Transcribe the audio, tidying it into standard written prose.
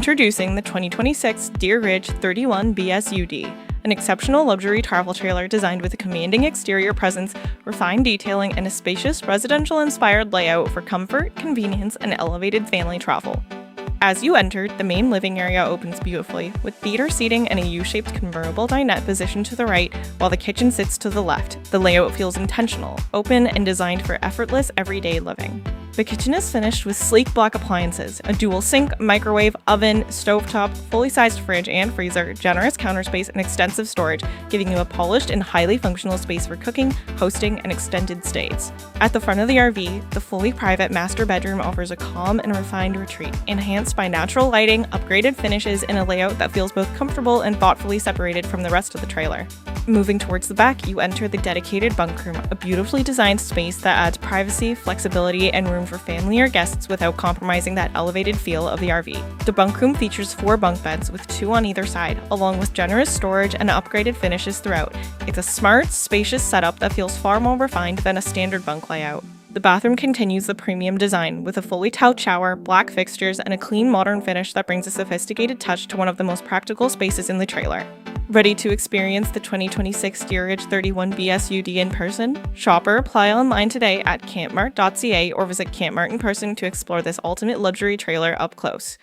Introducing the 2026 Deer Ridge 31 BSUD, an exceptional luxury travel trailer designed with a commanding exterior presence, refined detailing, and a spacious residential-inspired layout for comfort, convenience, and elevated family travel. As you enter, the main living area opens beautifully, with theater seating and a U-shaped convertible dinette positioned to the right, while the kitchen sits to the left. The layout feels intentional, open, and designed for effortless everyday living. The kitchen is finished with sleek black appliances, a dual sink, microwave, oven, stovetop, fully sized fridge and freezer, generous counter space, and extensive storage, giving you a polished and highly functional space for cooking, hosting, and extended stays. At the front of the RV, the fully private master bedroom offers a calm and refined retreat, enhanced by natural lighting, upgraded finishes, and a layout that feels both comfortable and thoughtfully separated from the rest of the trailer. Moving towards the back, you enter the dedicated bunk room, a beautifully designed space that adds privacy, flexibility, and room for family or guests without compromising that elevated feel of the RV. The bunk room features 4 bunk beds with 2 on either side, along with generous storage and upgraded finishes throughout. It's a smart, spacious setup that feels far more refined than a standard bunk layout. The bathroom continues the premium design, with a fully tiled shower, black fixtures, and a clean modern finish that brings a sophisticated touch to one of the most practical spaces in the trailer. Ready to experience the 2026 Deer Ridge 31 BSUD in person? Shop or apply online today at campmart.ca or visit CampMart in person to explore this ultimate luxury trailer up close.